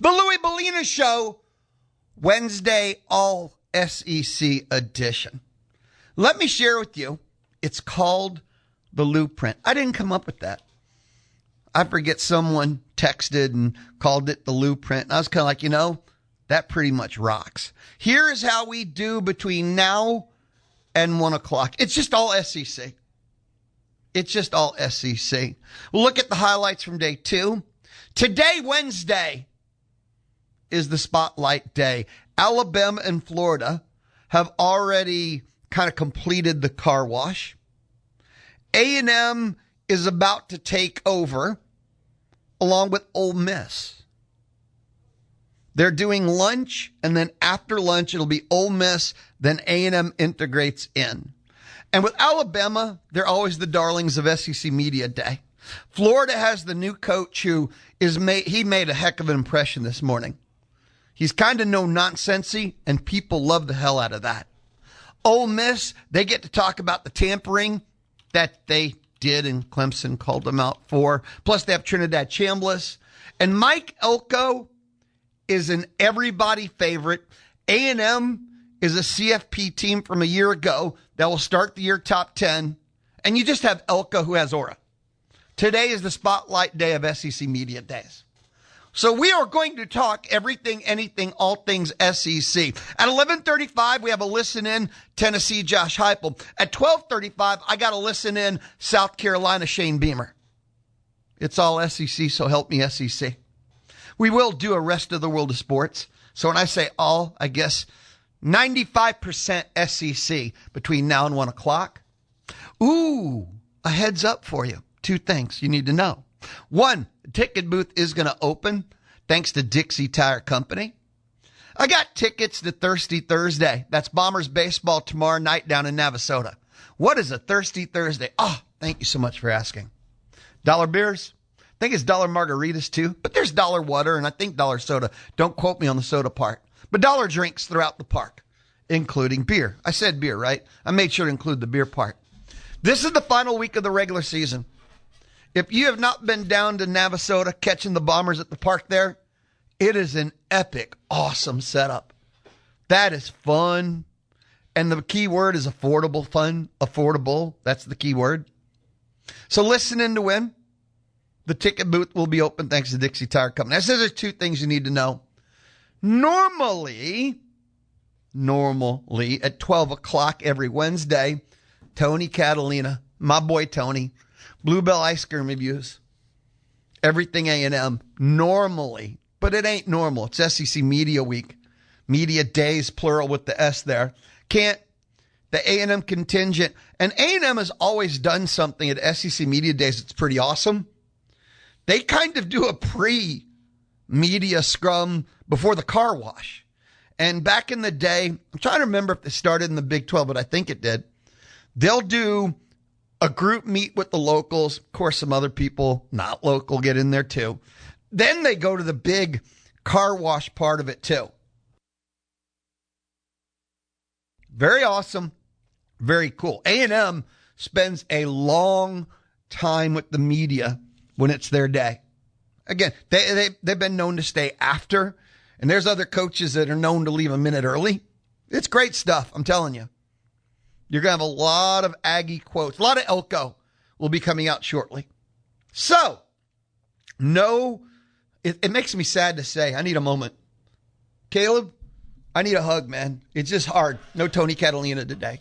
The Louie Bellina Show, Wednesday All SEC edition. Let me share with you, it's called the Blueprint. I didn't come up with that. I forget, someone texted and called it the Blueprint. And I was kind of like, that pretty much rocks. Here is how we do between now and 1 o'clock. It's just all SEC. It's just all SEC. We'll look at the highlights from day 2. Today, Wednesday, is the spotlight day. Alabama and Florida have already kind of completed the car wash. A&M is about to take over along with Ole Miss. They're doing lunch, and then after lunch, it'll be Ole Miss, then A&M integrates in. And with Alabama, they're always the darlings of SEC Media Day. Florida has the new coach who he made a heck of an impression this morning. He's kind of no-nonsensy, and people love the hell out of that. Ole Miss, they get to talk about the tampering that they did, and Clemson called them out for. Plus, they have Trinidad Chambliss. And Mike Elko is an everybody favorite. A&M is a CFP team from a year ago that will start the year top 10. And you just have Elko, who has aura. Today is the spotlight day of SEC Media Days. So we are going to talk everything, anything, all things SEC. At 11:35, we have a listen-in, Tennessee, Josh Heupel. At 12:35, I got a listen-in, South Carolina, Shane Beamer. It's all SEC, so help me SEC. We will do a rest of the world of sports. So when I say all, I guess 95% SEC between now and 1 o'clock. Ooh, a heads up for you. 2 things you need to know. 1, the ticket booth is going to open thanks to Dixie Tire Company. I got tickets to Thirsty Thursday. That's Bombers baseball tomorrow night down in Navasota. What is a Thirsty Thursday? Oh, thank you so much for asking. Dollar beers? I think it's dollar margaritas too, but there's dollar water and I think dollar soda. Don't quote me on the soda part. But dollar drinks throughout the park, including beer. I said beer, right? I made sure to include the beer part. This is the final week of the regular season. If you have not been down to Navasota catching the Bombers at the park there, it is an epic, awesome setup. That is fun. And the key word is affordable fun. Affordable. That's the key word. So listen in to win. The ticket booth will be open thanks to Dixie Tire Company. I said there's 2 things you need to know. Normally at 12 o'clock every Wednesday, Tony Catalina, my boy Tony, Bluebell Ice Cream Reviews, everything A&M, normally, but it ain't normal. It's SEC Media Week. Media Days, plural with the S there. The A&M contingent, and A&M has always done something at SEC Media Days that's pretty awesome. They kind of do a pre-media scrum before the car wash. And back in the day, I'm trying to remember if it started in the Big 12, but I think it did. They'll do a group meet with the locals. Of course, some other people, not local, get in there too. Then they go to the big car wash part of it too. Very awesome. Very cool. A&M spends a long time with the media when it's their day. Again, they've been known to stay after, and there's other coaches that are known to leave a minute early. It's great stuff, I'm telling you. You're going to have a lot of Aggie quotes. A lot of Elko will be coming out shortly. So, it makes me sad to say, I need a moment. Caleb, I need a hug, man. It's just hard. No Tony Catalina today.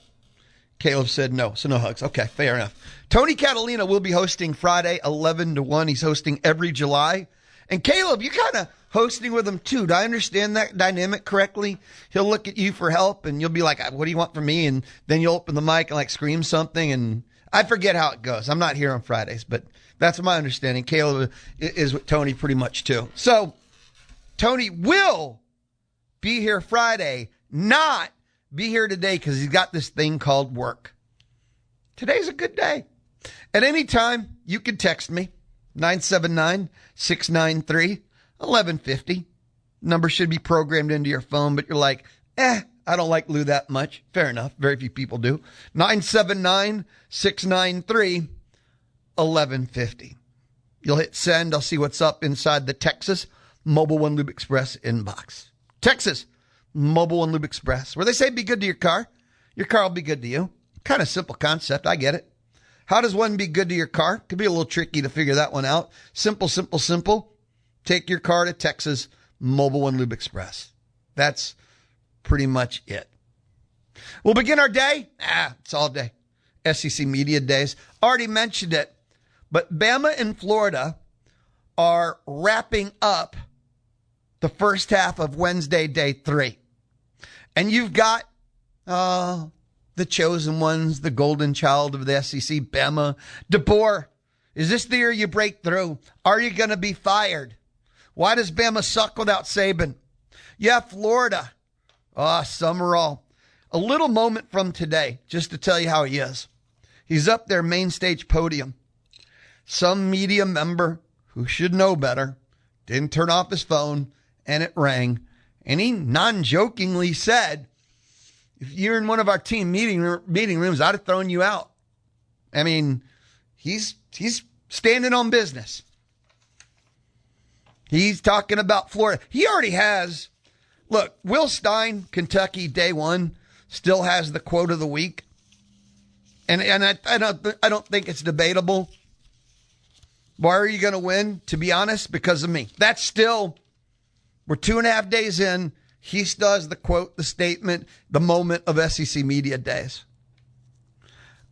Caleb said no, so no hugs. Okay, fair enough. Tony Catalina will be hosting Friday, 11 to 1. He's hosting every July. And Caleb, you kind of hosting with him too. Do I understand that dynamic correctly? He'll look at you for help and you'll be like, what do you want from me? And then you'll open the mic and like scream something. And I forget how it goes. I'm not here on Fridays, but that's my understanding. Caleb is with Tony pretty much too. So Tony will be here Friday, not be here today because he's got this thing called work. Today's a good day. At any time, you can text me, 979-693-1150. Number should be programmed into your phone, but you're like, I don't like Lou that much. Fair enough. Very few people do. 979-693-1150. You'll hit send. I'll see what's up inside the Texas Mobile One Lube Express inbox. Texas, Mobile One Lube Express, where they say be good to your car will be good to you. Kind of simple concept. I get it. How does one be good to your car? Could be a little tricky to figure that one out. Simple, simple, simple. Take your car to Texas, Mobile One Lube Express. That's pretty much it. We'll begin our day. It's all day. SEC Media Days. Already mentioned it, but Bama and Florida are wrapping up the first half of Wednesday, day 3. And you've got the chosen ones, the golden child of the SEC, Bama. DeBoer, is this the year you break through? Are you going to be fired? Why does Bama suck without Saban? Yeah, Florida. Summerall. A little moment from today, just to tell you how he is. He's up there, main stage podium. Some media member who should know better didn't turn off his phone, and it rang. And he non-jokingly said, if you're in one of our team meeting rooms, I'd have thrown you out. I mean, he's standing on business. He's talking about Florida. He already has. Look, Will Stein, Kentucky, day 1, still has the quote of the week. And I don't think it's debatable. Why are you going to win? To be honest, because of me. That's still, we're 2.5 days in. He still has the quote, the statement, the moment of SEC Media Days.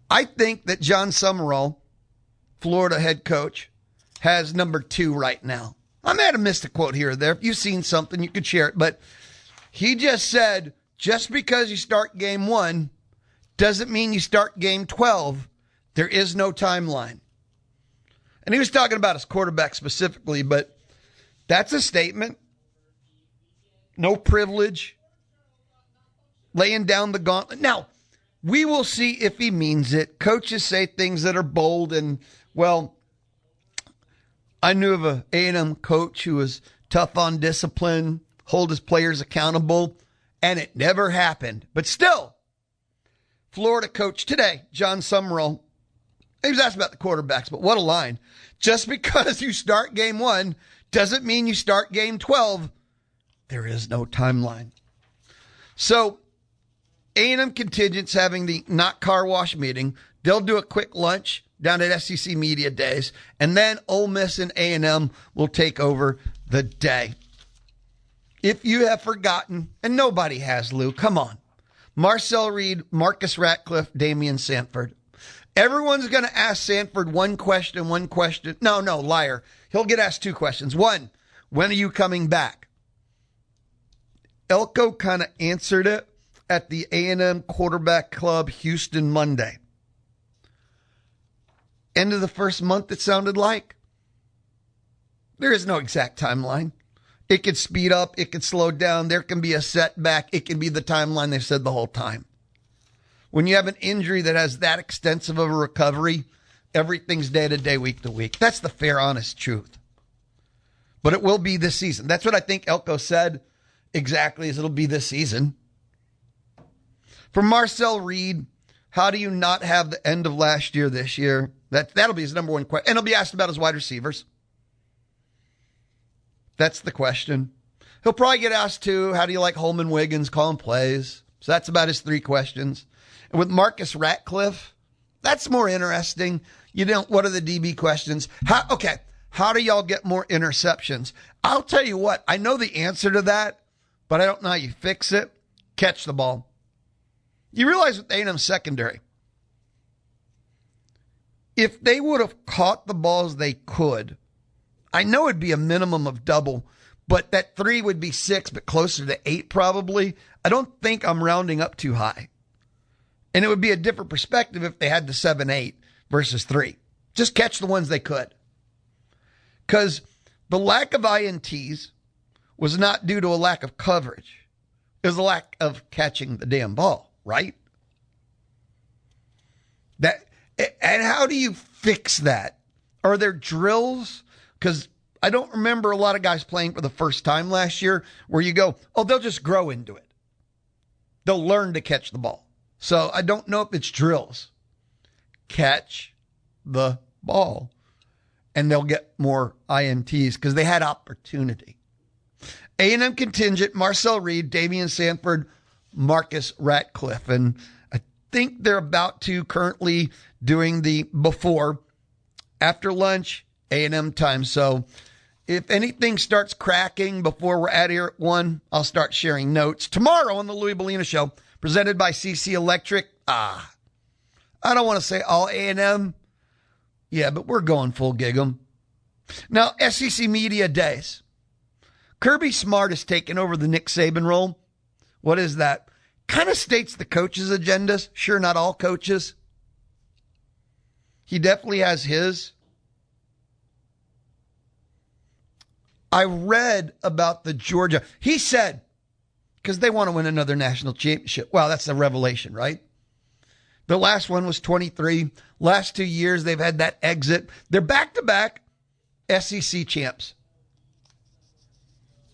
I think that John Summerall, Florida head coach, has number 2 right now. I may have missed a quote here or there. If you've seen something, you could share it. But he just said, just because you start game 1 doesn't mean you start game 12. There is no timeline. And he was talking about his quarterback specifically, but that's a statement. No privilege. Laying down the gauntlet. Now, we will see if he means it. Coaches say things that are bold and, well, I knew of a A&M coach who was tough on discipline, hold his players accountable, and it never happened. But still, Florida coach today, John Summerall, he was asked about the quarterbacks, but what a line. Just because you start game 1 doesn't mean you start game 12. There is no timeline. So A&M contingent's having the not car wash meeting. They'll do a quick lunch down at SEC Media Days, and then Ole Miss and A&M will take over the day. If you have forgotten, and nobody has, Lou, come on. Marcel Reed, Marcus Ratcliffe, Damian Sanford. Everyone's going to ask Sanford one question. No, liar. He'll get asked 2 questions. 1, when are you coming back? Elko kind of answered it at the A&M Quarterback Club Houston Monday. End of the first month, it sounded like. There is no exact timeline. It could speed up. It could slow down. There can be a setback. It can be the timeline they've said the whole time. When you have an injury that has that extensive of a recovery, everything's day to day, week to week. That's the fair, honest truth. But it will be this season. That's what I think Elko said exactly, is it'll be this season. For Marcel Reed, how do you not have the end of last year this year? That'll be his number 1 question. And he'll be asked about his wide receivers. That's the question. He'll probably get asked too, how do you like Holman Wiggins calling plays? So that's about his 3 questions. And with Marcus Ratcliffe, that's more interesting. What are the DB questions? How do y'all get more interceptions? I'll tell you what, I know the answer to that, but I don't know how you fix it. Catch the ball. You realize with A&M secondary, if they would have caught the balls they could, I know it'd be a minimum of double, but that 3 would be 6, but closer to 8 probably. I don't think I'm rounding up too high. And it would be a different perspective if they had the 7-8 versus 3. Just catch the ones they could. Because the lack of INTs was not due to a lack of coverage. It was a lack of catching the damn ball, right? And how do you fix that? Are there drills? Because I don't remember a lot of guys playing for the first time last year where you go, they'll just grow into it. They'll learn to catch the ball. So I don't know if it's drills. Catch the ball. And they'll get more INTs because they had opportunity. A&M contingent, Marcel Reed, Damian Sanford, Marcus Ratcliffe. And I think they're about to currently doing the before, after lunch, A&M time. So if anything starts cracking before we're out here at 1, I'll start sharing notes. Tomorrow on the Louie Bellina Show, presented by CC Electric. I don't want to say all A&M. Yeah, but we're going full gig 'em. Now, SEC Media Days. Kirby Smart has taken over the Nick Saban role. What is that? Kind of states the coaches' agendas. Sure, not all coaches. He definitely has his. I read about the Georgia. He said, because they want to win another national championship. Well, that's a revelation, right? The last one was 23. Last 2 years, they've had that exit. They're back-to-back SEC champs.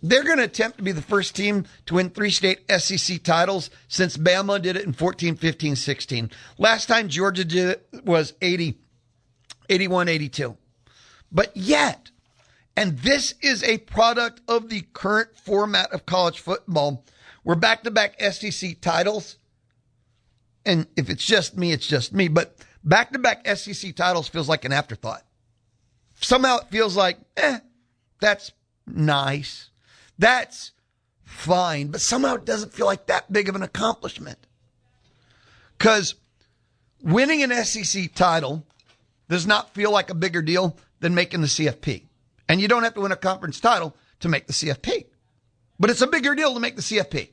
They're going to attempt to be the first team to win 3 state SEC titles since Bama did it in 14, 15, 16. Last time Georgia did it was 81, 82. But yet, and this is a product of the current format of college football, we're back-to-back SEC titles. And if it's just me, it's just me. But back-to-back SEC titles feels like an afterthought. Somehow it feels like, that's nice. That's fine. But somehow it doesn't feel like that big of an accomplishment. Because winning an SEC title does not feel like a bigger deal than making the CFP. And you don't have to win a conference title to make the CFP. But it's a bigger deal to make the CFP.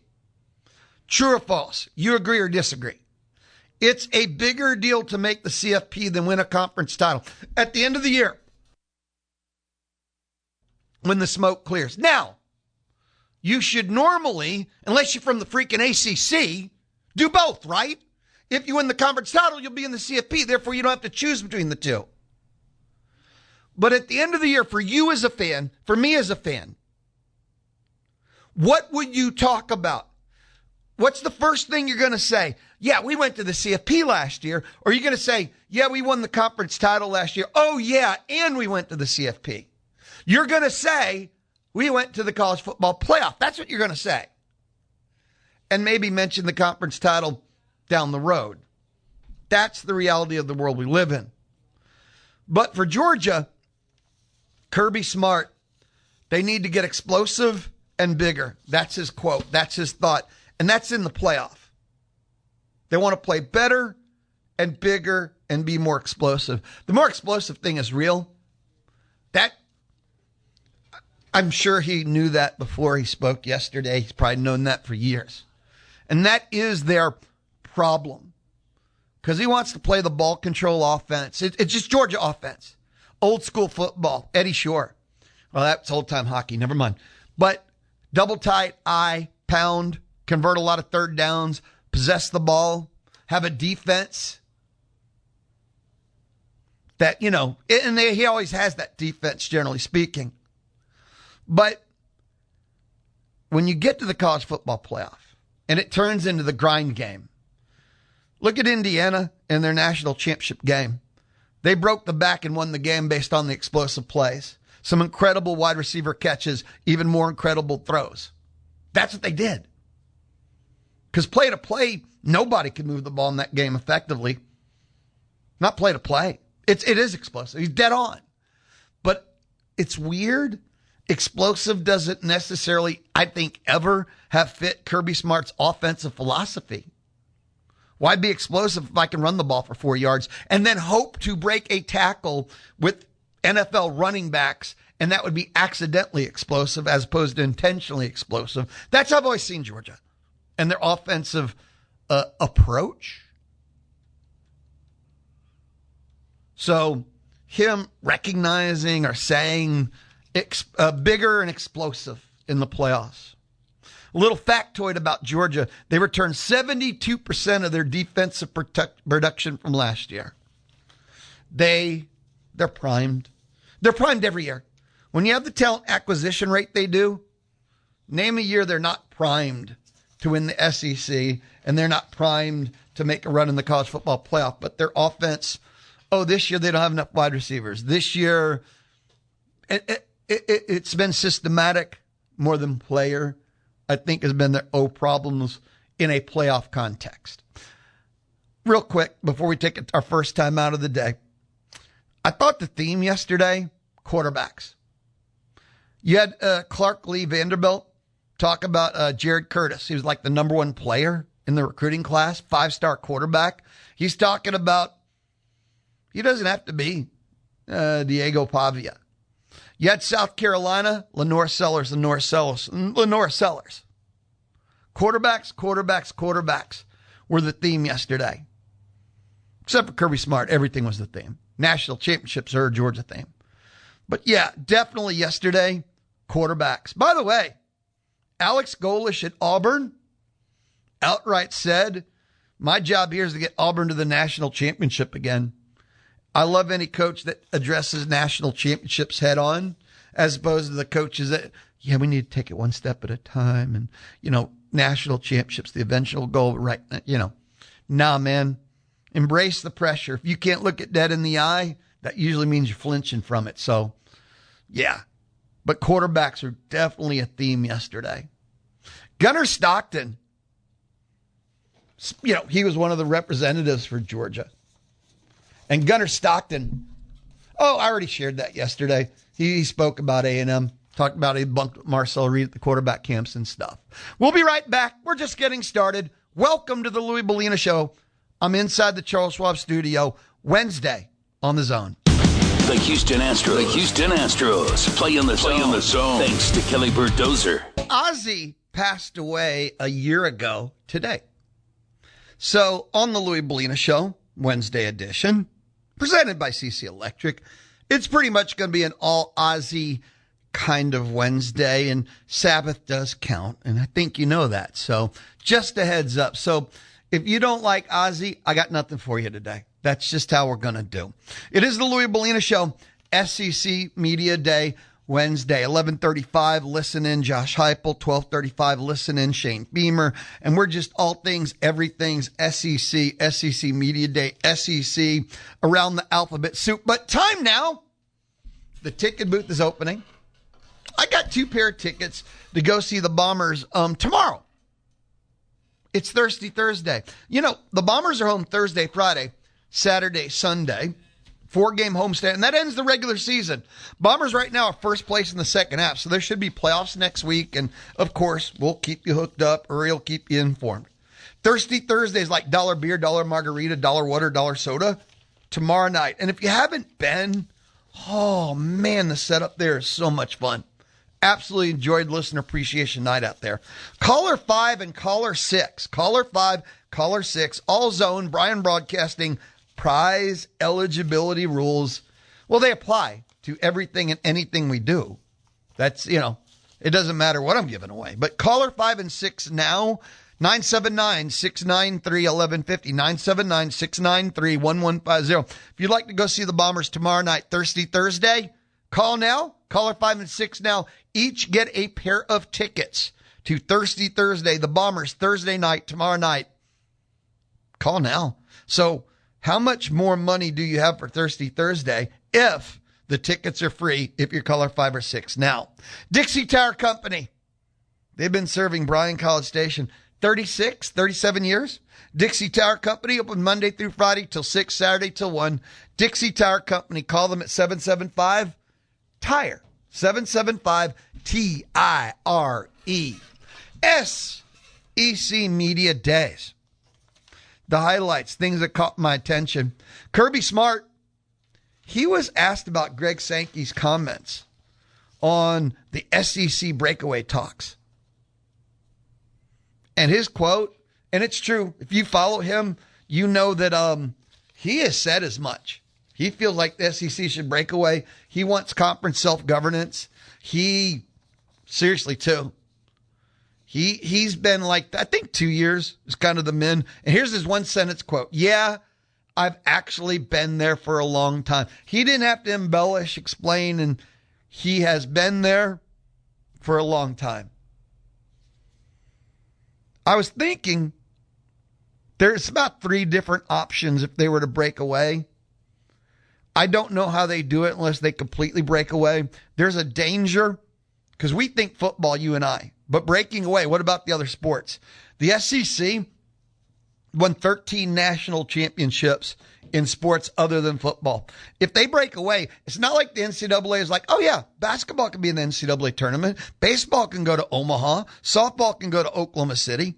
True or false? You agree or disagree? It's a bigger deal to make the CFP than win a conference title. At the end of the year, when the smoke clears. Now, you should normally, unless you're from the freaking ACC, do both, right? If you win the conference title, you'll be in the CFP. Therefore, you don't have to choose between the two. But at the end of the year, for you as a fan, for me as a fan, what would you talk about? What's the first thing you're going to say? Yeah, we went to the CFP last year. Or are you going to say, yeah, we won the conference title last year. Oh, yeah, and we went to the CFP. You're going to say, we went to the college football playoff. That's what you're going to say. And maybe mention the conference title down the road. That's the reality of the world we live in. But for Georgia, Kirby Smart, they need to get explosive and bigger. That's his quote. That's his thought. And that's in the playoff. They want to play better and bigger and be more explosive. The more explosive thing is real. I'm sure he knew that before he spoke yesterday. He's probably known that for years. And that is their problem. Because he wants to play the ball control offense. It's just Georgia offense. Old school football. Eddie Shore. Well, that's old time hockey. Never mind. But double tight, eye, pound, convert a lot of third downs, possess the ball, have a defense that, and he always has that defense, generally speaking. But when you get to the college football playoff and it turns into the grind game, look at Indiana in their national championship game. They broke the back and won the game based on the explosive plays. Some incredible wide receiver catches, even more incredible throws. That's what they did. Because play to play, nobody can move the ball in that game effectively. Not play to play. It is explosive. He's dead on. But it's weird. Explosive doesn't necessarily, I think, ever have fit Kirby Smart's offensive philosophy. Why be explosive if I can run the ball for 4 yards and then hope to break a tackle with NFL running backs, and that would be accidentally explosive as opposed to intentionally explosive? That's how I've always seen Georgia and their offensive approach. So him recognizing or saying bigger and explosive in the playoffs. A little factoid about Georgia. They returned 72% of their defensive production from last year. They're primed. They're primed every year. When you have the talent acquisition rate they do, name a year they're not primed to win the SEC, and they're not primed to make a run in the college football playoff. But their offense, this year they don't have enough wide receivers. This year, it's been systematic. more than player, I think has been their problems in a playoff context. Real quick, before we take our first time out of the day, I thought the theme yesterday, quarterbacks. You had Clark Lee Vanderbilt talk about Jared Curtis. He was like the number one player in the recruiting class, 5-star quarterback. He's talking about he doesn't have to be Diego Pavia. You had South Carolina, Lenore Sellers. Quarterbacks were the theme yesterday. Except for Kirby Smart, everything was the theme. National championships are a Georgia theme. But yeah, definitely yesterday, quarterbacks. By the way, Alex Golesh at Auburn outright said, my job here is to get Auburn to the national championship again. I love any coach that addresses national championships head on, as opposed to the coaches that, yeah, we need to take it one step at a time. And, national championships, the eventual goal, right? Nah, man, embrace the pressure. If you can't look it dead in the eye, that usually means you're flinching from it. So, yeah. But quarterbacks are definitely a theme yesterday. Gunnar Stockton, he was one of the representatives for Georgia. And Gunnar Stockton, I already shared that yesterday. He spoke about A&M, talked about he bunked with Marcel Reed at the quarterback camps and stuff. We'll be right back. We're just getting started. Welcome to the Louie Bellina Show. I'm inside the Charles Schwab studio Wednesday on The Zone. The Houston Astros play in the zone. Thanks to Kelly Bird Dozer. Ozzy passed away a year ago today. So on the Louie Bellina Show, Wednesday edition, presented by CC Electric, it's pretty much going to be an all Ozzy kind of Wednesday, and Sabbath does count, and I think you know that. So just a heads up. So if you don't like Ozzy, I got nothing for you today. That's just how we're going to do. It is the Louie Bellina Show, SEC Media Day, Wednesday, 11:35. Listen in, Josh Heupel. 12:35. Listen in, Shane Beamer. And we're just all things, everything's SEC Media Day, SEC around the alphabet soup. But time now. The ticket booth is opening. I got 2 pair of tickets to go see the Bombers tomorrow. It's Thirsty Thursday. The Bombers are home Thursday, Friday, Saturday, Sunday. 4-game homestand, and that ends the regular season. Bombers right now are first place in the second half, so there should be playoffs next week, and of course, we'll keep you hooked up, or we'll keep you informed. Thirsty Thursday is like $1 beer, $1 margarita, $1 water, $1 soda tomorrow night. And if you haven't been, oh man, the setup there is so much fun. Absolutely enjoyed Listener Appreciation Night out there. Caller 5 and Caller 6. Caller 5, Caller 6, all zone, Brian Broadcasting, prize eligibility rules. Well, they apply to everything and anything we do. That's, it doesn't matter what I'm giving away. But caller 5 and 6 now, 979-693-1150, 979-693-1150. If you'd like to go see the Bombers tomorrow night, Thirsty Thursday, call now. Caller 5 and 6 now. Each get a pair of tickets to Thirsty Thursday, the Bombers, Thursday night, tomorrow night. Call now. So, how much more money do you have for Thirsty Thursday if the tickets are free if you're caller 5 or 6 now? Dixie Tower Company. They've been serving Bryan College Station 37 years. Dixie Tower Company open Monday through Friday till 6, Saturday till 1. Dixie Tower Company. Call them at 775-TIRE. 775-TIRE. SEC Media Days. The highlights, things that caught my attention. Kirby Smart, he was asked about Greg Sankey's comments on the SEC breakaway talks. And his quote, and it's true, if you follow him, you know that he has said as much. He feels like the SEC should break away. He wants conference self-governance. Seriously, too. He's been like, I think 2 years is kind of the min. And here's his one sentence quote. Yeah, I've actually been there for a long time. He didn't have to embellish, explain, and he has been there for a long time. I was thinking there's about 3 different options if they were to break away. I don't know how they do it unless they completely break away. There's a danger because we think football, you and I, but breaking away, what about the other sports? The SEC won 13 national championships in sports other than football. If they break away, it's not like the NCAA is like, oh yeah, basketball can be in the NCAA tournament. Baseball can go to Omaha. Softball can go to Oklahoma City.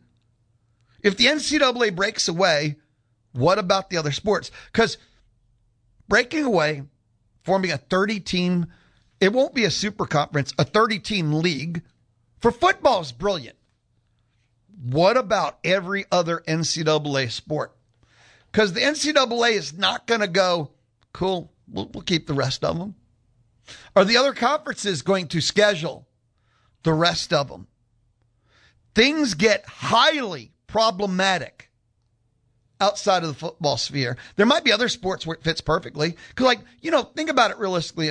If the NCAA breaks away, what about the other sports? Because breaking away, forming a 30-team, it won't be a super conference, a 30-team league for football is brilliant. What about every other NCAA sport? Because the NCAA is not going to go, cool, we'll keep the rest of them. Are the other conferences going to schedule the rest of them? Things get highly problematic outside of the football sphere. There might be other sports where it fits perfectly. Because, think about it realistically.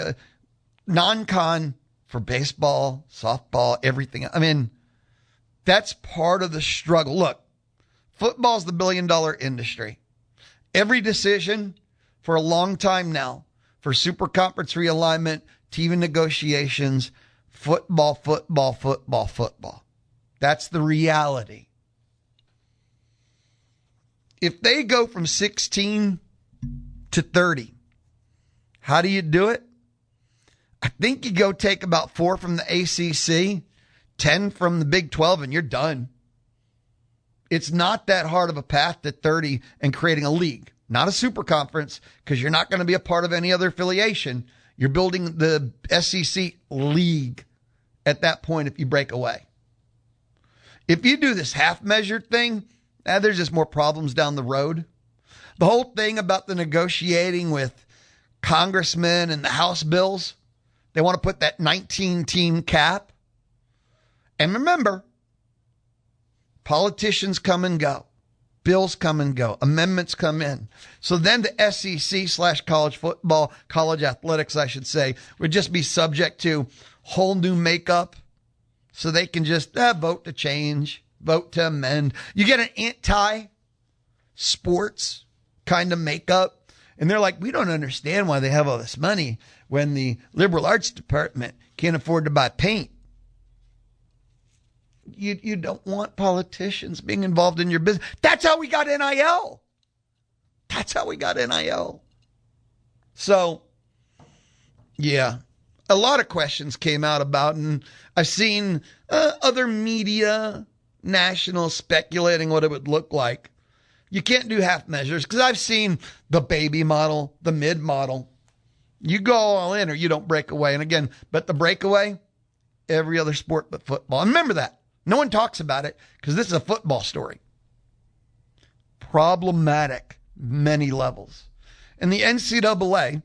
Non-con for baseball, softball, everything. I mean, that's part of the struggle. Look, football's the billion-dollar industry. Every decision for a long time now, for super conference realignment, TV negotiations, football. That's the reality. If they go from 16 to 30, how do you do it? I think you go take about 4 from the ACC, 10 from the Big 12, and you're done. It's not that hard of a path to 30 and creating a league, not a super conference, because you're not going to be a part of any other affiliation. You're building the SEC league at that point if you break away. If you do this half-measured thing, there's just more problems down the road. The whole thing about the negotiating with congressmen and the House bills, they want to put that 19-team cap. And remember, politicians come and go. Bills come and go. Amendments come in. So then the SEC/college football, college athletics, I should say, would just be subject to whole new makeup. So they can just vote to change, vote to amend. You get an anti-sports kind of makeup. And they're like, we don't understand why they have all this money when the liberal arts department can't afford to buy paint. You don't want politicians being involved in your business. That's how we got NIL. So, yeah, a lot of questions came out about, and I've seen other media, national, speculating what it would look like. You can't do half measures because I've seen the baby model, the mid model. You go all in or you don't break away. And again, but the breakaway, every other sport but football. And remember that. No one talks about it because this is a football story. Problematic, many levels. And the NCAA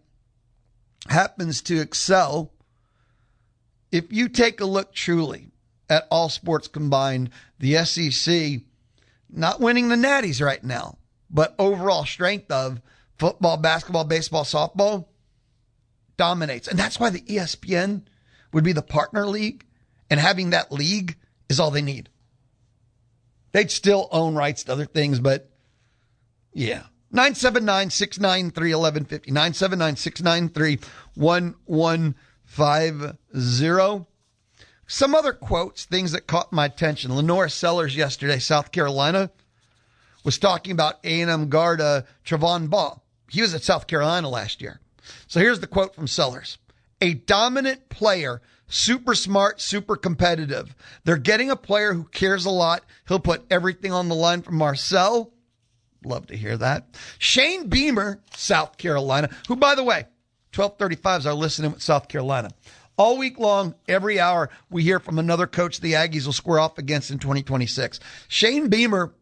happens to excel. If you take a look truly at all sports combined, the SEC, not winning the natties right now, but overall strength of football, basketball, baseball, softball, dominates. And that's why the ESPN would be the partner league, and having that league is all they need. They'd still own rights to other things, but yeah. 979-693-1150. 979-693-1150. Some other quotes, things that caught my attention. Lenore Sellers yesterday, South Carolina, was talking about A&M guard Trevon Ball. He was at South Carolina last year. So here's the quote from Sellers. A dominant player, super smart, super competitive. They're getting a player who cares a lot. He'll put everything on the line for Marcel. Love to hear that. Shane Beamer, South Carolina, who, by the way, 1235s are listening with South Carolina. All week long, every hour, we hear from another coach the Aggies will square off against in 2026. Shane Beamer,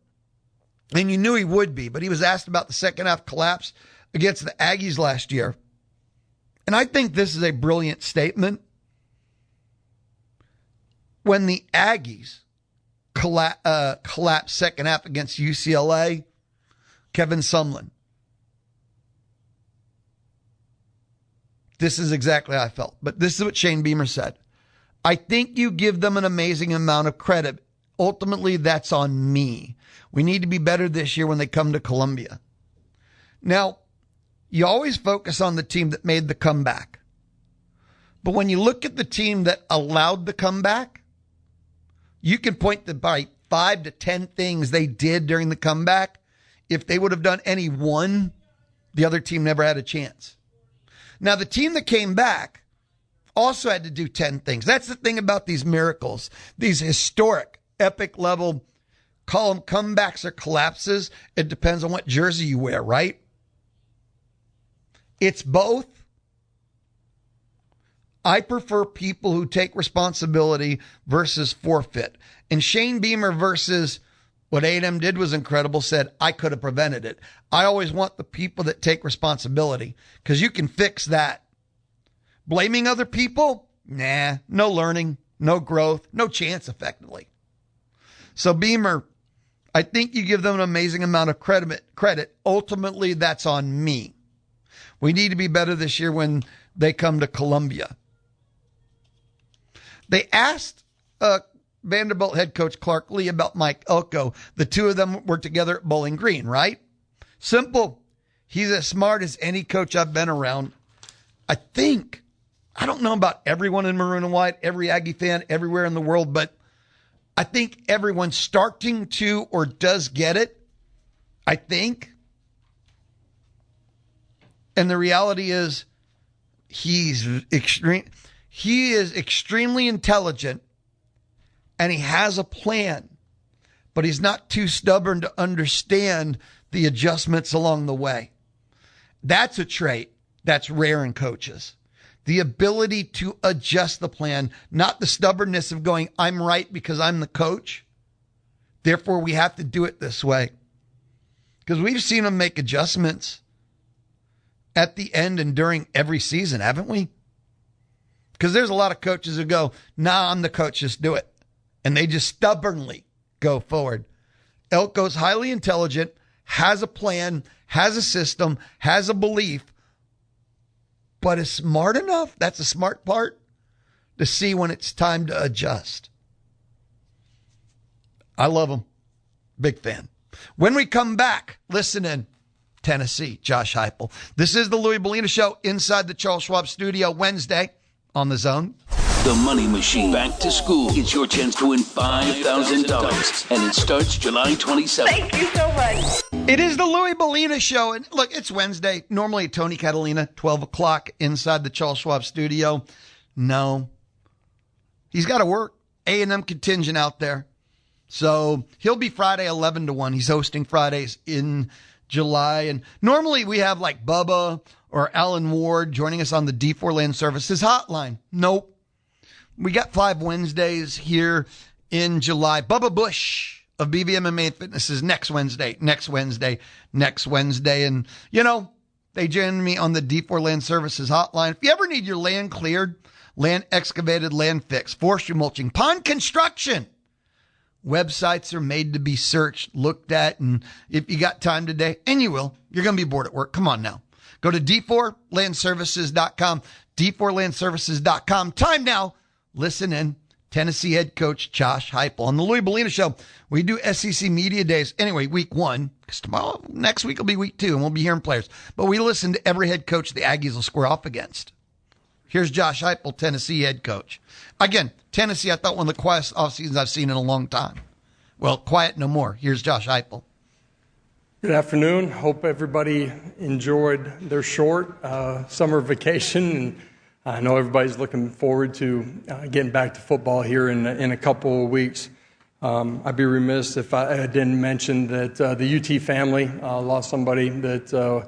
and you knew he would be, but he was asked about the second half collapse against the Aggies last year. And I think this is a brilliant statement. When the Aggies collapsed second half against UCLA, Kevin Sumlin, this is exactly how I felt. But this is what Shane Beamer said. I think you give them an amazing amount of credit. Ultimately, that's on me. We need to be better this year when they come to Columbia. Now, you always focus on the team that made the comeback. But when you look at the team that allowed the comeback, you can point to by 5 to 10 things they did during the comeback. If they would have done any one, the other team never had a chance. Now, the team that came back also had to do 10 things. That's the thing about these miracles, these historic, epic level, call them comebacks or collapses. It depends on what jersey you wear, right? It's both. I prefer people who take responsibility versus forfeit. And Shane Beamer versus what A&M did was incredible, said, I could have prevented it. I always want the people that take responsibility because you can fix that. Blaming other people? Nah, no learning, no growth, no chance effectively. So Beamer, I think you give them an amazing amount of credit. Ultimately, that's on me. We need to be better this year when they come to Columbia. They asked Vanderbilt head coach Clark Lee about Mike Elko. The two of them were together at Bowling Green, right? Simple. He's as smart as any coach I've been around. I don't know about everyone in maroon and white, every Aggie fan everywhere in the world, but I think everyone's starting to or does get it. I think. And the reality is he is extremely intelligent and he has a plan, but he's not too stubborn to understand the adjustments along the way. That's a trait that's rare in coaches. The ability to adjust the plan, not the stubbornness of going, I'm right because I'm the coach. Therefore, we have to do it this way. Because we've seen them make adjustments at the end and during every season, haven't we? Because there's a lot of coaches who go, nah, I'm the coach, just do it. And they just stubbornly go forward. Elko's highly intelligent, has a plan, has a system, has a belief, but is smart enough, that's the smart part, to see when it's time to adjust. I love him. Big fan. When we come back, listen in. Tennessee, Josh Heupel. This is the Louie Bellina Show inside the Charles Schwab studio Wednesday on The Zone. The Money Machine. Back to school. It's your chance to win $5,000. And it starts July 27th. Thank you so much. It is the Louie Bellina Show. And look, it's Wednesday. Normally, Tony Catalina, 12 o'clock inside the Charles Schwab studio. No. He's got to work. A&M contingent out there. So he'll be Friday 11 to 1. He's hosting Fridays in July. And normally we have like Bubba or Alan Ward joining us on the D4 Land Services hotline. Nope. We got 5 Wednesdays here in July. Bubba Bush of BVMMA Fitness is next Wednesday. And, you know, they join me on the D4 Land Services hotline. If you ever need your land cleared, land excavated, land fixed, forestry mulching, pond construction, websites are made to be searched, looked at, and if you got time today, and you will, you're going to be bored at work. Come on now. Go to d4landservices.com, d4landservices.com. Time now. Listen in. Tennessee head coach Josh Heupel. On the Louie Bellina Show, we do SEC Media Days. Anyway, week 1, because next week will be week 2, and we'll be hearing players. But we listen to every head coach the Aggies will square off against. Here's Josh Heupel, Tennessee head coach. Again, Tennessee, I thought one of the quietest off seasons I've seen in a long time. Well, quiet no more. Here's Josh Heupel. Good afternoon. Hope everybody enjoyed their short summer vacation. And I know everybody's looking forward to getting back to football here in a couple of weeks. I'd be remiss if I didn't mention that the UT family lost somebody that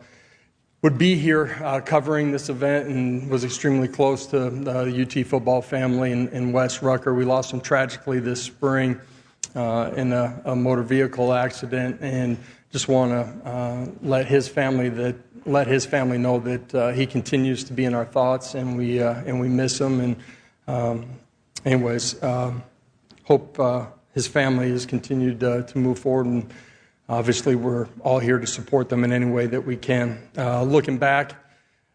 would be here covering this event and was extremely close to the UT football family in West Rucker. We lost him tragically this spring in a motor vehicle accident, and just want to let his family know that he continues to be in our thoughts, and we miss him. And hope his family has continued to move forward, and obviously we're all here to support them in any way that we can. Looking back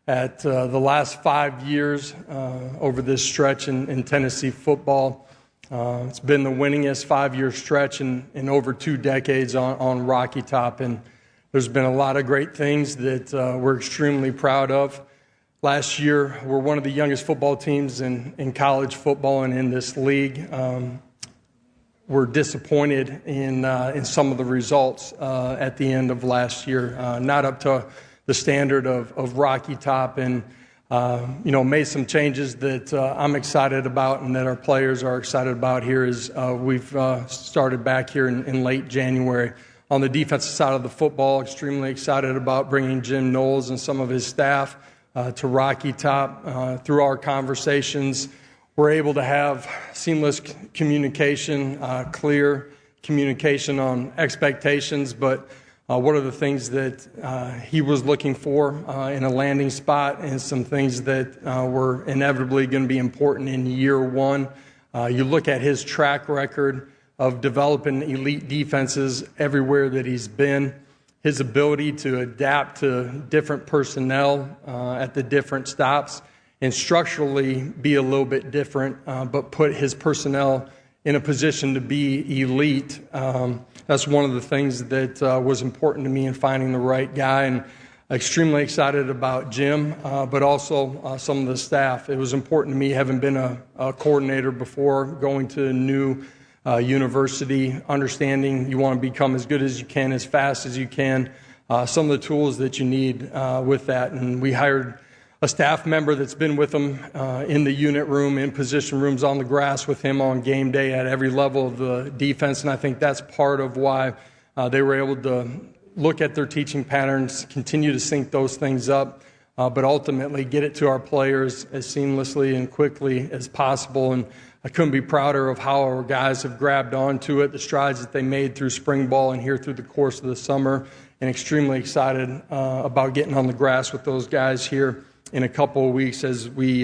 at the last 5 years over this stretch in Tennessee football, it's been the winningest 5-year stretch in over 2 decades on Rocky Top, and there's been a lot of great things that we're extremely proud of. Last year, we're one of the youngest football teams in college football and in this league. We're disappointed in some of the results at the end of last year, not up to the standard of Rocky Top, and made some changes that I'm excited about and that our players are excited about here as we've started back here in late January. On the defensive side of the football, extremely excited about bringing Jim Knowles and some of his staff to Rocky Top. Through our conversations, we're able to have seamless communication, clear communication on expectations, but what are the things that he was looking for in a landing spot, and some things that were inevitably going to be important in year one. You look at his track record of developing elite defenses everywhere that he's been, his ability to adapt to different personnel at the different stops, and structurally be a little bit different, but put his personnel in a position to be elite. That's one of the things that was important to me in finding the right guy, and extremely excited about Jim, but also some of the staff. It was important to me, having been a coordinator before, going to a new university, understanding you want to become as good as you can, as fast as you can, some of the tools that you need with that. And we hired a staff member that's been with him in the unit room, in position rooms, on the grass with him on game day at every level of the defense. And I think that's part of why they were able to look at their teaching patterns, continue to sync those things up, but ultimately get it to our players as seamlessly and quickly as possible. And I couldn't be prouder of how our guys have grabbed onto it, the strides that they made through spring ball and here through the course of the summer, and extremely excited about getting on the grass with those guys here in a couple of weeks as we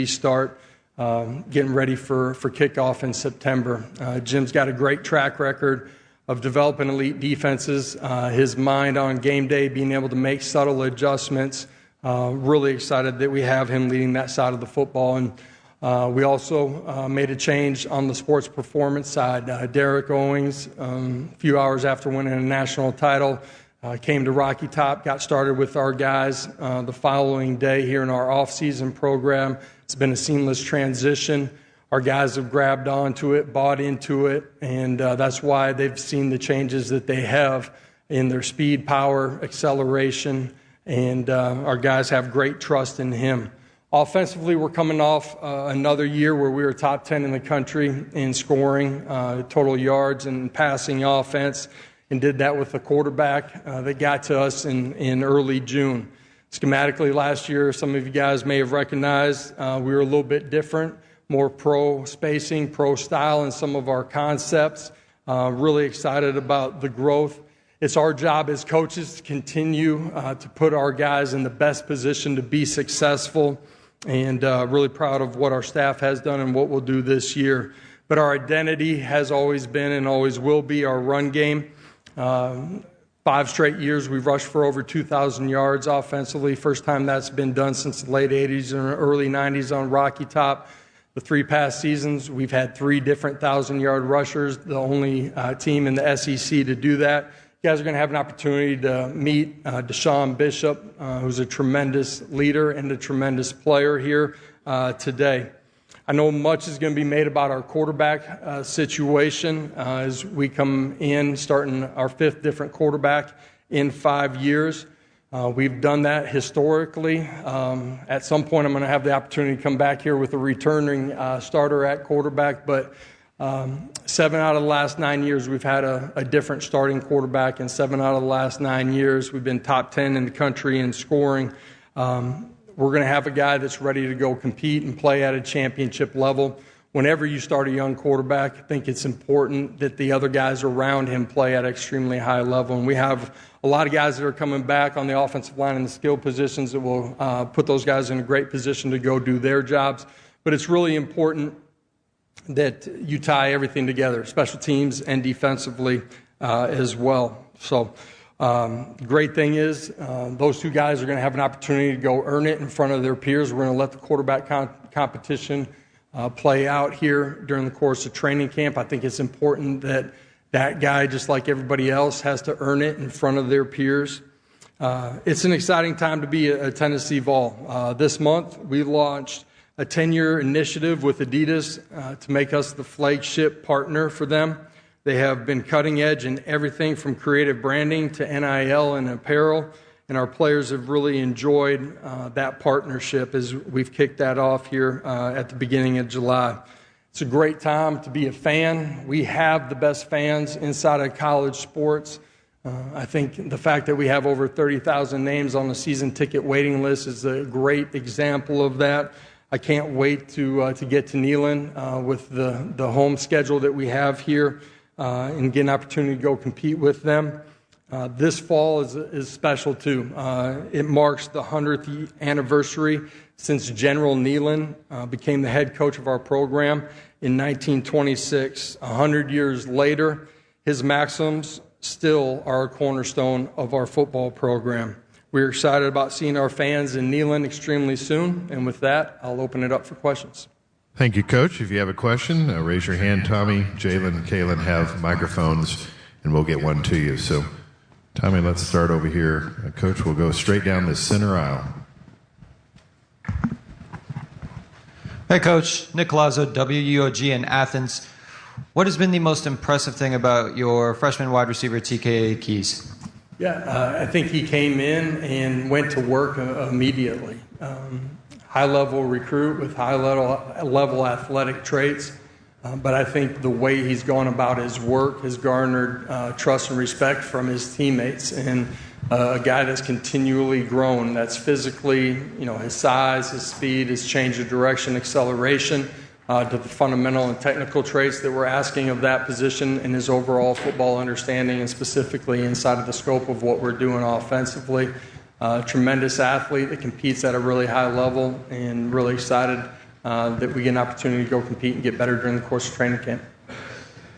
start getting ready for kickoff in September. Jim's got a great track record of developing elite defenses. His mind on game day, being able to make subtle adjustments. Really excited that we have him leading that side of the football. And we also made a change on the sports performance side. Derek Owings, a few hours after winning a national title, came to Rocky Top, got started with our guys the following day here in our off-season program. It's been a seamless transition. Our guys have grabbed onto it, bought into it, and that's why they've seen the changes that they have in their speed, power, acceleration, and our guys have great trust in him. Offensively, we're coming off another year where we were top 10 in the country in scoring, total yards, and passing offense, and did that with a quarterback that got to us in early June. Schematically last year, some of you guys may have recognized we were a little bit different, more pro spacing, pro style in some of our concepts. Really excited about the growth. It's our job as coaches to continue to put our guys in the best position to be successful, and really proud of what our staff has done and what we'll do this year. But our identity has always been and always will be our run game. 5 straight years we've rushed for over 2,000 yards offensively. First time that's been done since the late 80s and early 90s on Rocky Top. The 3 past seasons, we've had 3 different 1,000-yard rushers, the only team in the SEC to do that. You guys are going to have an opportunity to meet Deshaun Bishop, who's a tremendous leader and a tremendous player here today. I know much is going to be made about our quarterback situation as we come in, starting our 5th different quarterback in 5 years. We've done that historically. At some point, I'm going to have the opportunity to come back here with a returning starter at quarterback, but 7 out of the last 9 years, we've had a different starting quarterback, and 7 out of the last 9 years, we've been top 10 in the country in scoring. We're going to have a guy that's ready to go compete and play at a championship level. Whenever you start a young quarterback, I think it's important that the other guys around him play at an extremely high level. And we have a lot of guys that are coming back on the offensive line in the skill positions that will put those guys in a great position to go do their jobs. But it's really important that you tie everything together, special teams and defensively as well. So great thing is those 2 guys are going to have an opportunity to go earn it in front of their peers. We're going to let the quarterback competition play out here during the course of training camp. I think it's important that that guy, just like everybody else, has to earn it in front of their peers. It's an exciting time to be a Tennessee Vol. This month, we launched a 10-year initiative with Adidas to make us the flagship partner for them. They have been cutting edge in everything from creative branding to NIL and apparel, and our players have really enjoyed that partnership as we've kicked that off here at the beginning of July. It's a great time to be a fan. We have the best fans inside of college sports. I think the fact that we have over 30,000 names on the season ticket waiting list is a great example of that. I can't wait to get to Neyland with the home schedule that we have here and get an opportunity to go compete with them. This fall is special too. It marks the 100th anniversary since General Neyland became the head coach of our program in 1926. 100 years later, his maxims still are a cornerstone of our football program. We're excited about seeing our fans in Neyland extremely soon. And with that, I'll open it up for questions. Thank you, Coach. If you have a question, raise your hand. Tommy, Jalen, and Kaylin have microphones, and we'll get one to you. So, Tommy, let's start over here. Coach, we'll go straight down the center aisle. Hey, Coach. Nick Lazo, WUOG in Athens. What has been the most impressive thing about your freshman wide receiver, TK Keys? I think he came in and went to work immediately. High-level recruit with high-level athletic traits. But I think the way he's gone about his work has garnered trust and respect from his teammates. And a guy that's continually grown, that's physically, his size, his speed, his change of direction, acceleration, to the fundamental and technical traits that we're asking of that position and his overall football understanding, and specifically inside of the scope of what we're doing offensively. Tremendous athlete that competes at a really high level, and really excited that we get an opportunity to go compete and get better during the course of training camp.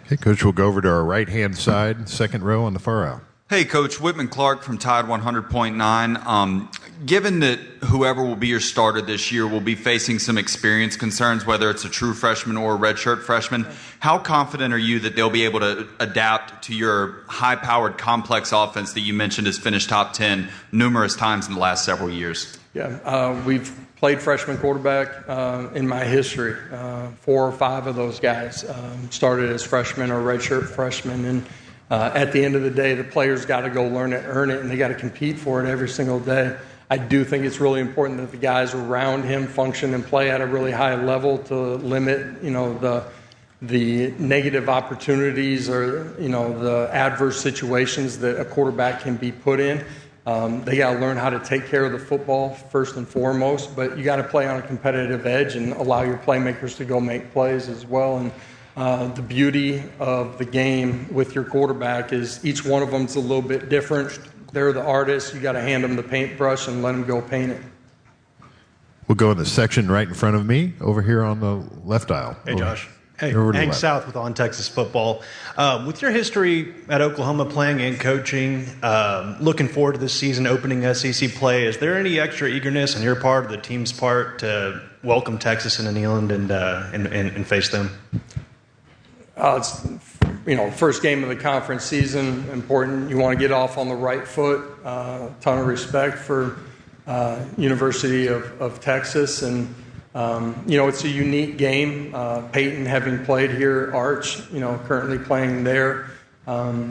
Okay, Coach, we'll go over to our right-hand side, second row on the far aisle. Hey, Coach, Whitman Clark from Tide 100.9. Given that whoever will be your starter this year will be facing some experience concerns, whether it's a true freshman or a redshirt freshman, how confident are you that they'll be able to adapt to your high-powered, complex offense that you mentioned has finished top 10 numerous times in the last several years? We've played freshman quarterback in my history. 4 or 5 of those guys started as freshmen or redshirt freshmen, and at the end of the day, the players got to go learn it, earn it, and they got to compete for it every single day. I do think it's really important that the guys around him function and play at a really high level to limit, the negative opportunities or, the adverse situations that a quarterback can be put in. They got to learn how to take care of the football first and foremost, but you got to play on a competitive edge and allow your playmakers to go make plays as well. And the beauty of the game with your quarterback is each one of them's a little bit different. They're the artists. You got to hand them the paintbrush and let them go paint it. We'll go in the section right in front of me, over here on the left aisle. Hey, Josh. Hey, Hank South with On Texas Football. With your history at Oklahoma playing and coaching, looking forward to this season opening SEC play, is there any extra eagerness on your part or the team's part to welcome Texas into Neyland and face them? It's first game of the conference season, important. You want to get off on the right foot. Ton of respect for University of Texas, and it's a unique game. Peyton, having played here, Arch, currently playing there.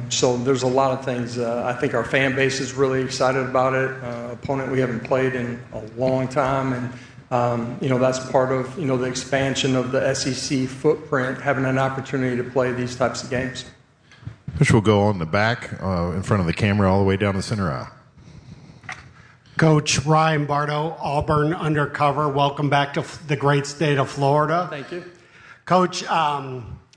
So there's a lot of things. I think our fan base is really excited about it. Opponent we haven't played in a long time, and that's part of, the expansion of the SEC footprint, having an opportunity to play these types of games. Which will go on the back, in front of the camera, all the way down the center aisle. Coach Ryan Bardo, Auburn Undercover. Welcome back to the great state of Florida. Thank you. Coach,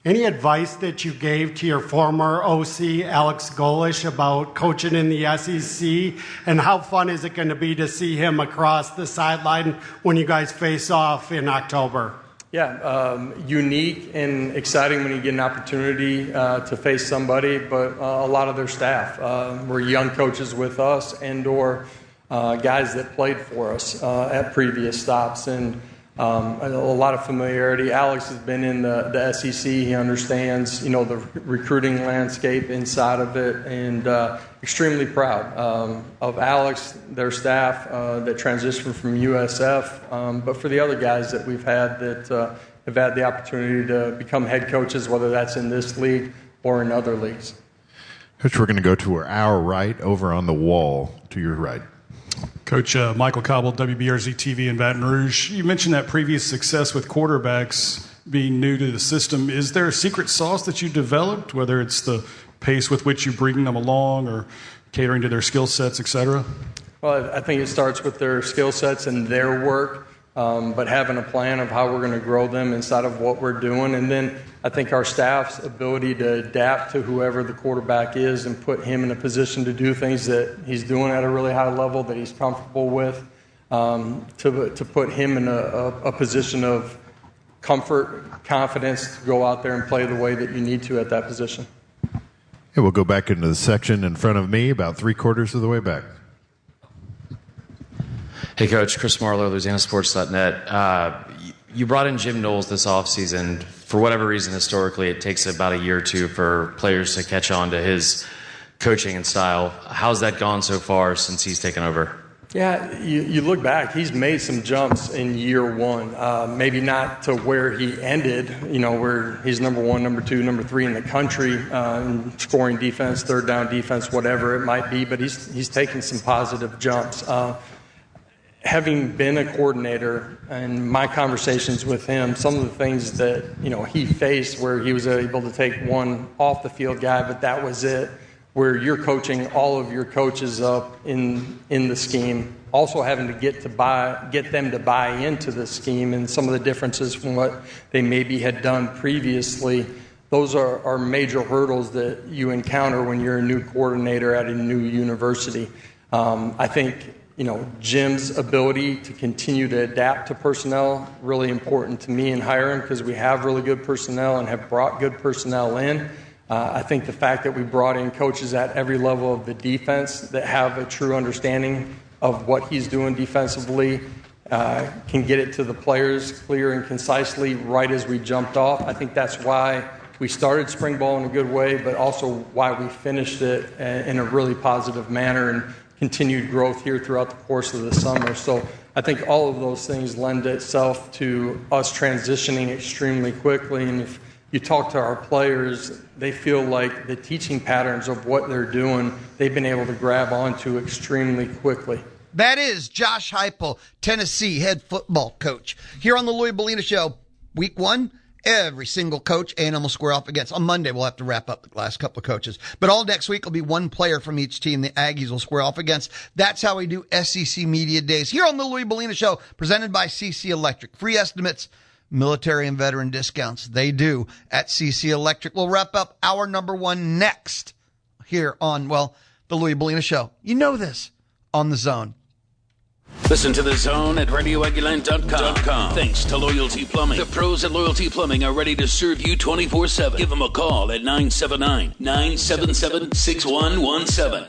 any advice that you gave to your former OC, Alex Golish, about coaching in the SEC? And how fun is it going to be to see him across the sideline when you guys face off in October? Unique and exciting when you get an opportunity to face somebody, but a lot of their staff were young coaches with us and or guys that played for us at previous stops. And a lot of familiarity. Alex has been in the SEC. He understands, the recruiting landscape inside of it, and extremely proud of Alex, their staff that transitioned from USF, but for the other guys that we've had that have had the opportunity to become head coaches, whether that's in this league or in other leagues. Coach, we're going to go to our right, over on the wall to your right. Coach, Michael Cobble, WBRZ TV in Baton Rouge. You mentioned that previous success with quarterbacks being new to the system. Is there a secret sauce that you developed, whether it's the pace with which you bring them along or catering to their skill sets, et cetera? Well, I think it starts with their skill sets and their work, but having a plan of how we're going to grow them inside of what we're doing. And then I think our staff's ability to adapt to whoever the quarterback is and put him in a position to do things that he's doing at a really high level that he's comfortable with, to put him in a position of comfort, confidence to go out there and play the way that you need to at that position. Okay, we'll go back into the section in front of me, about 3/4 of the way back. Hey, Coach. Chris Marlowe, LouisianaSports.net. You brought in Jim Knowles this offseason. For whatever reason, historically, it takes about a year or two for players to catch on to his coaching and style. How's that gone so far since he's taken over? Yeah, you look back, he's made some jumps in year one. Maybe not to where he ended, where he's number one, number two, number three in the country, in scoring defense, third down defense, whatever it might be, but he's taken some positive jumps. Having been a coordinator and my conversations with him, some of the things that, he faced where he was able to take one off the field guy, but that was it, where you're coaching all of your coaches up in the scheme, also having to get them to buy into the scheme and some of the differences from what they maybe had done previously. Those are major hurdles that you encounter when you're a new coordinator at a new university. I think Jim's ability to continue to adapt to personnel, really important to me in hiring because we have really good personnel and have brought good personnel in. I think the fact that we brought in coaches at every level of the defense that have a true understanding of what he's doing defensively can get it to the players clear and concisely right as we jumped off. I think that's why we started spring ball in a good way, but also why we finished it in a really positive manner and continued growth here throughout the course of the summer. So I think all of those things lend itself to us transitioning extremely quickly. And if you talk to our players, they feel like the teaching patterns of what they're doing, they've been able to grab onto extremely quickly. That is Josh Heupel, Tennessee head football coach. Here on the Louie Bellina Show, week one, every single coach A&M will square off against. On Monday, we'll have to wrap up the last couple of coaches. But all next week will be one player from each team the Aggies will square off against. That's how we do SEC Media Days. Here on the Louie Bellina Show, presented by CC Electric. Free estimates, military and veteran discounts. They do at CC Electric. We'll wrap up hour number one next here on, the Louie Bellina Show. You know this, on The Zone. Listen to The Zone at RadioAguilan.com. Thanks to Loyalty Plumbing. The pros at Loyalty Plumbing are ready to serve you 24/7. Give them a call at 979-977-6117.